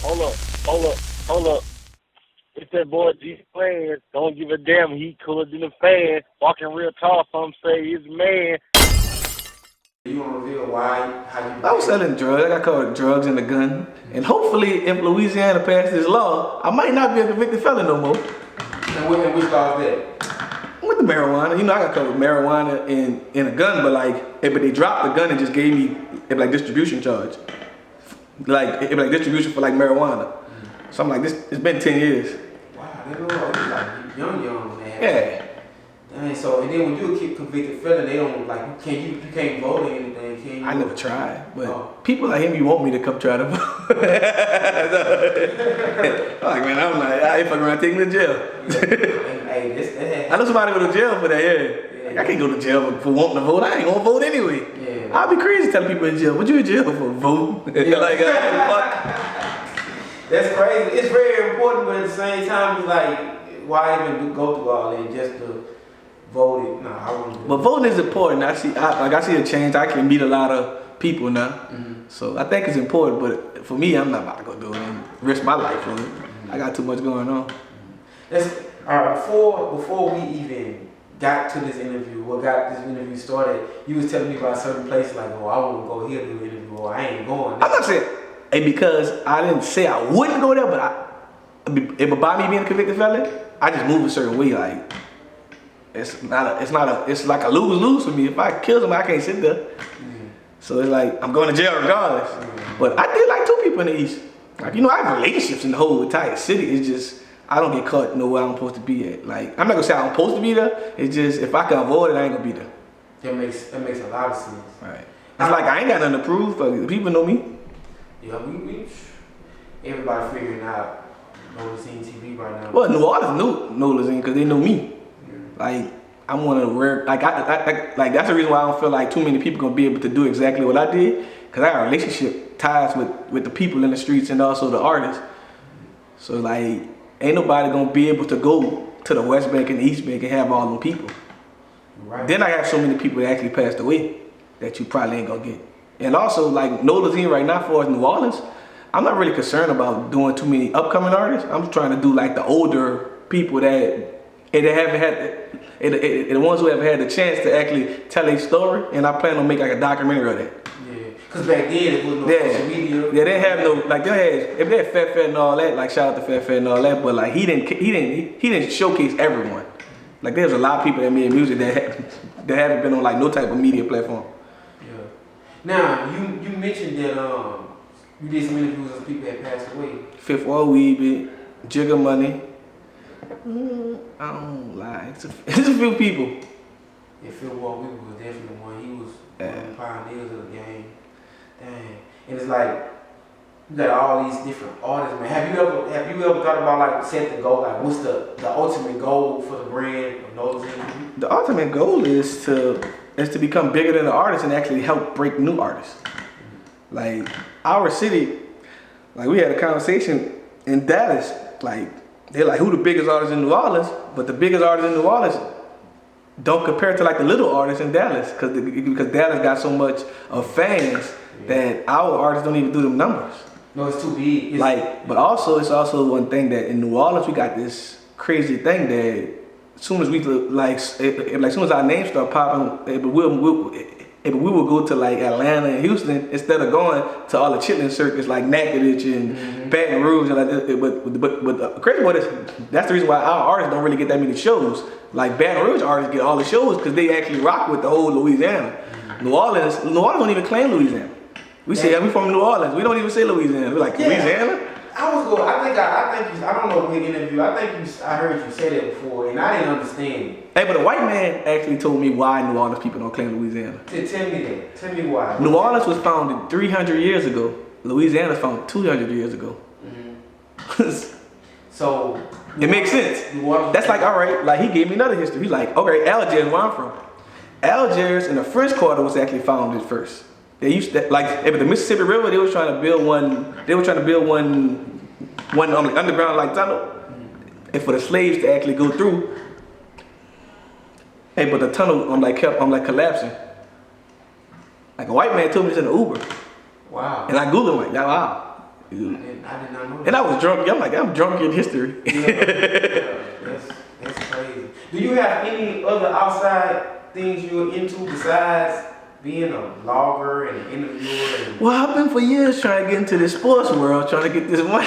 Hold up, hold up, hold up. It's that boy Changeofplanz. Don't give a damn. He cooler than a fan. Walking real tall. Some say he's a man. You want to reveal why, how you... I was selling drugs. I got caught with drugs and a gun. And hopefully, if Louisiana passes this law, I might not be a convicted felon no more. And which law is that? With the marijuana, you know, I got caught with marijuana and a gun, but they dropped the gun and just gave me distribution charge, distribution for marijuana. So I'm like, it's been 10 years. Wow, they know you like young, man. Yeah. And so, and then when you're a convicted felon, they don't you can't vote or anything, can you? I never tried, but people like him, you want me to come try to vote. I'm like, man, I ain't fucking around, take me to jail. Hey, I know somebody go to jail for that, yeah. I can't go to jail for wanting to vote. I ain't gonna vote anyway. Yeah. I'll be crazy telling people in jail, what you in jail for? Vote? Yeah. Fuck. That's crazy. It's very important, but at the same time, it's like, why even go through all that just to vote it? No, I wouldn't. But voting is important. I see a change. I can meet a lot of people now. So I think it's important, but for me, I'm not about to go do it and risk my life on it. I got too much going on. All right, before we even got to this interview, or got this interview started, you was telling me about certain places like, oh, I want to go here to do an interview, or I ain't going. I'm not saying, because I didn't say I wouldn't go there, but it would bother me being a convicted felon. I just move a certain way. Like it's like a lose-lose for me. If I kill somebody, I can't sit there. So it's like I'm going to jail regardless. But I did like 2 people in the East. Like, you know, I have relationships in the whole entire city. It's just I don't get caught nowhere I'm supposed to be at. Like, I'm not gonna say I'm supposed to be there. It's just if I can avoid it, I ain't gonna be there. That makes a lot of sense. Right. It's like I ain't got nothing to prove. People know me. Yeah, we everybody figuring out Nolazine TV right now. Well, New Orleans knew Nolazine because they know me. Like, I'm one of the rare. Like that's the reason why I don't feel like too many people gonna be able to do exactly what I did. Cause I got relationship ties with the people in the streets and also the artists. So like, ain't nobody gonna be able to go to the West Bank and the East Bank and have all them people. Right. Then I have so many people that actually passed away that you probably ain't gonna get. And also, like Nolazine right now for New Orleans, I'm not really concerned about doing too many upcoming artists. I'm trying to do like the older people that haven't had, the ones who haven't had the chance to actually tell a story. And I plan on making like a documentary of that. Cause back then it wasn't no social media. Yeah, they have no like if they had Fat and all that, like shout out to Fat and all that, but like he didn't showcase everyone. Like there's a lot of people that made music that haven't been on like no type of media platform. Yeah. Now you mentioned that you did some interviews with people that passed away. Fifth Wall Weeby, Jigga Money. I don't lie. It's a few people. Yeah, Fifth Wall Weeby was definitely one. He was one of the pioneers of the game. Dang. And it's like you got all these different artists, man. Have you ever thought about like set the goal? Like what's the ultimate goal for the brand of Nolazine? The ultimate goal is to become bigger than the artists and actually help break new artists. Like our city, like we had a conversation in Dallas, like they're like who the biggest artists in New Orleans, but the biggest artists in New Orleans don't compare to like the little artists in Dallas because Dallas got so much of fans that our artists don't even do them numbers. No, it's too big. But it's also one thing that in New Orleans we got this crazy thing that as soon as we as soon as our names start popping, we will go to like Atlanta and Houston instead of going to all the chitlin circuits like Natchitoches and Baton Rouge and like that. But the crazy part is that's the reason why our artists don't really get that many shows. Like Baton Rouge artists get all the shows because they actually rock with the whole Louisiana. New Orleans don't even claim Louisiana. We say we from New Orleans. We don't even say Louisiana. We're like Louisiana. I don't know which interview. I heard you say that before, and I didn't understand it. Hey, but a white man actually told me why New Orleans people don't claim Louisiana. Tell me that. Tell me why. New Orleans was founded 300 years ago. Louisiana was founded 200 years ago. So it makes sense. That's like, all right, like he gave me another history. He's like, okay, Algiers, where I'm from. Algiers in the French Quarter was actually founded first. They used to, like, at the Mississippi River, they were trying to build one underground like tunnel, and for the slaves to actually go through. Hey, but the tunnel kept collapsing. Like a white man told me this in an Uber. Wow. And I Googled him like, wow. I did not know that. And I was drunk. I'm drunk in history. That's crazy. Do you have any other outside things you're into besides being a blogger and an interviewer? Well, I've been for years trying to get into the sports world, trying to get this money.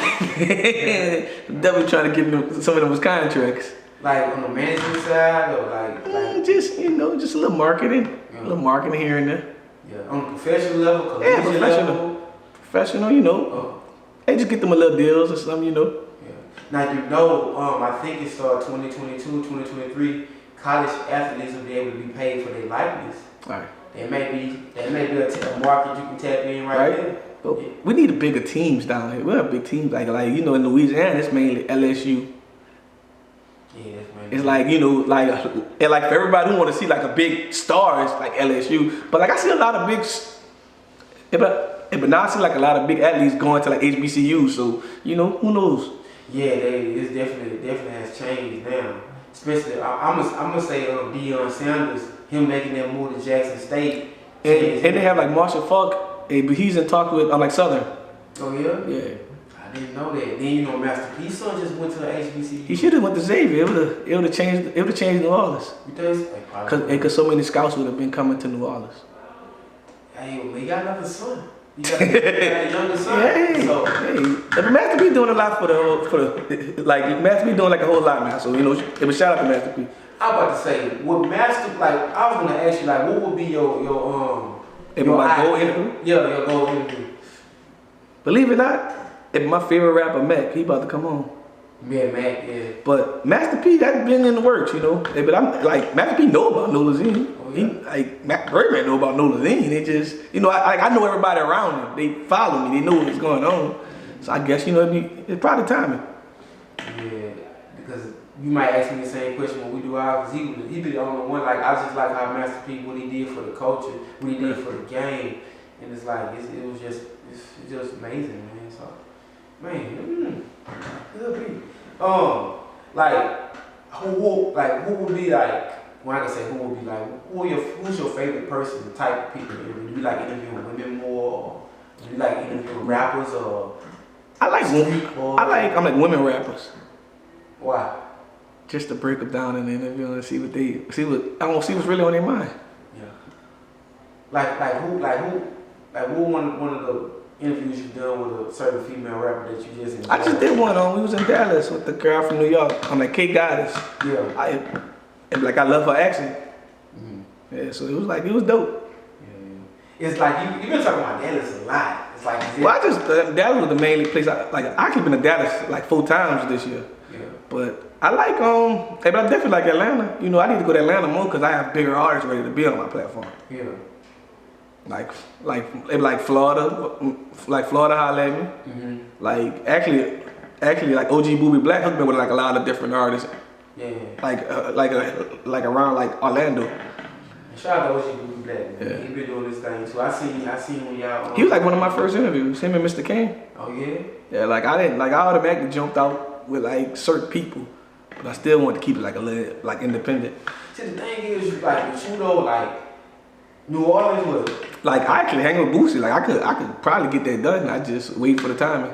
Definitely trying to get into some of those contracts. Like on the management side, or like just just a little marketing, a little marketing here and there. Yeah, on a professional level, professional, Hey, just get them a little deals or something, Yeah. Now I think it started 2022, 2023. College athletes will be able to be paid for their likeness. All right. There may be a market you can tap in right there. But we need bigger teams down here. We have big teams like in Louisiana, it's mainly LSU. Yeah, that's mainly. It's like for everybody who want to see like a big star, it's like LSU. But like I see a lot of big, but now I see like a lot of big athletes going to like HBCU. So who knows? Yeah, it definitely has changed now. Especially, I'm gonna say Deion Sanders, him making that move to Jackson State. And they have like Marshall Falk, but he's in talk with like Southern. Oh yeah. Yeah. I didn't know that. Then Master P's son just went to the HBCU. He should have went to Xavier. It would have changed New Orleans. You think? Because so many scouts would have been coming to New Orleans. Hey, he got another son. He got a younger son. Hey, Master P doing a lot for the Master P doing like a whole lot now. So it was shout out to Master P. I was about to say, would Master I was gonna ask you what would be your my goal interview? Yeah, your goal interview. Believe it or not, if my favorite rapper Mac, he about to come home. Yeah, Mac, yeah. But Master P, that's been in the works, But I'm like Master P know about Nolazine. Oh, yeah. He Birdman know about Nolazine. They just I know everybody around him. They follow me. They know what's going on. So I guess it's probably timing. Yeah, because you might ask me the same question when we do ours. He be the only one. Like I just like how Master P, what he did for the culture, what he did for the game, and it's like it's just amazing, man. So, man, it'll be. Who would be like? When I can say who would be like, who's your favorite person, the type of people? Do you like interviewing women more, or do you like interviewing rappers, or? I'm like women rappers. Why? Just to break them down in the interview and see what's really on their mind. Yeah. Who one of the interviews you've done with a certain female rapper that you just enjoyed? I just did one we was in Dallas with the girl from New York. I'm like Kate Goddess. Yeah. I love her accent. Mm-hmm. Yeah, so it was dope. Yeah. It's like you've been talking about Dallas a lot. It's like Dallas was the main place. I actually been to Dallas like 4 times this year. Yeah. But I like but I definitely like Atlanta. I need to go to Atlanta more because I have bigger artists ready to be on my platform. Yeah. Like Florida, holla at me. Mm-hmm. Like actually like OG Booby Black hooked me with like a lot of different artists. Yeah. Like around like Orlando. Shout out to OG Booby Black, man. Yeah. He been doing this thing too. I seen when y'all. He was like one of my first interviews. Him and Mr. King. Oh yeah. Yeah, I automatically jumped out with like certain people, but I still wanted to keep it like a little like independent. See, the thing is, like with you though, New Orleans was. Like I actually hang with Boosie. Like I could probably get that done. I just wait for the timing.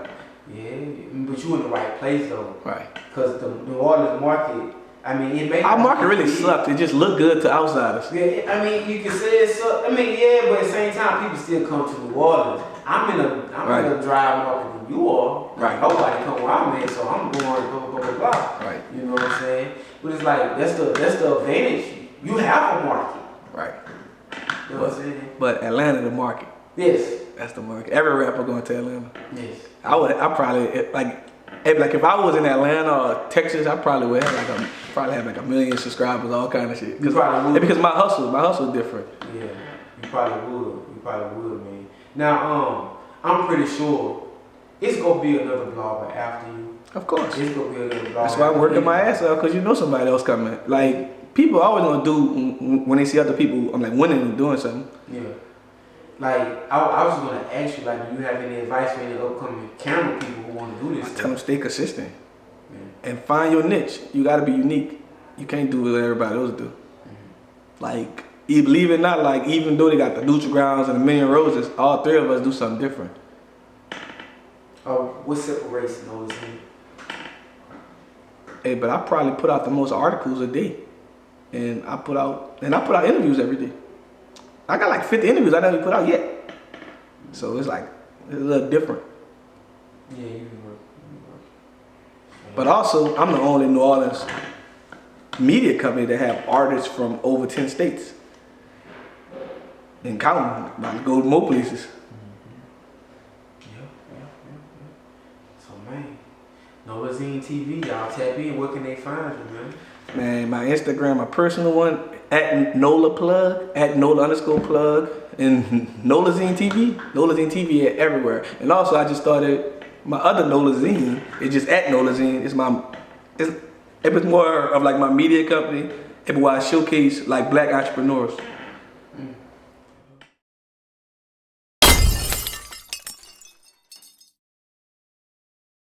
Yeah, but you in the right place though. Right. Cause the New Orleans market, our market really sucked. It just looked good to outsiders. Yeah, you can say it sucked. But at the same time, people still come to New Orleans. I'm in a dry market than you are. Right. Nobody come where I'm at, so I'm going blah blah blah blah. Right. You know what I'm saying? But it's like that's the advantage. You have a market. Right. You know what I'm saying? But Atlanta, the market. Yes. That's the market. Every rapper going to Atlanta. Yes. I probably if I was in Atlanta or Texas, I probably would have like a million subscribers, all kind of shit. You probably would. Because my hustle is different. Yeah, you probably would, man. Now, I'm pretty sure it's gonna be another blogger after you. Of course. It's gonna be another blogger. That's why I'm working my ass off, because somebody else coming. Like, people always gonna do when they see other people, I'm like winning and doing something. Yeah. Like, I was gonna ask you, do you have any advice for any upcoming camera people who want to do this? Tell them stay consistent. And find your niche. You gotta be unique. You can't do what everybody else do. Mm-hmm. Like, you believe it or not, even though they got the neutral grounds and a million roses, all 3 of us do something different. What separates Nolazine? Hey, but I probably put out the most articles a day, and I put out interviews every day. I got like 50 interviews I never put out yet, so it's like it's a little different. Yeah, you work. But also, I'm the only New Orleans media company that have artists from over 10 states and counting. About to go to more places. So man, Nolazine TV, y'all tap in. Where can they find you, man? Man, my Instagram, my personal one, at NolaPlug, at Nola_plug, and Nolazine TV. Nolazine TV everywhere. And also, I just started my other Nolazine. It's just at Nolazine. It was more of like my media company. It was showcase like black entrepreneurs.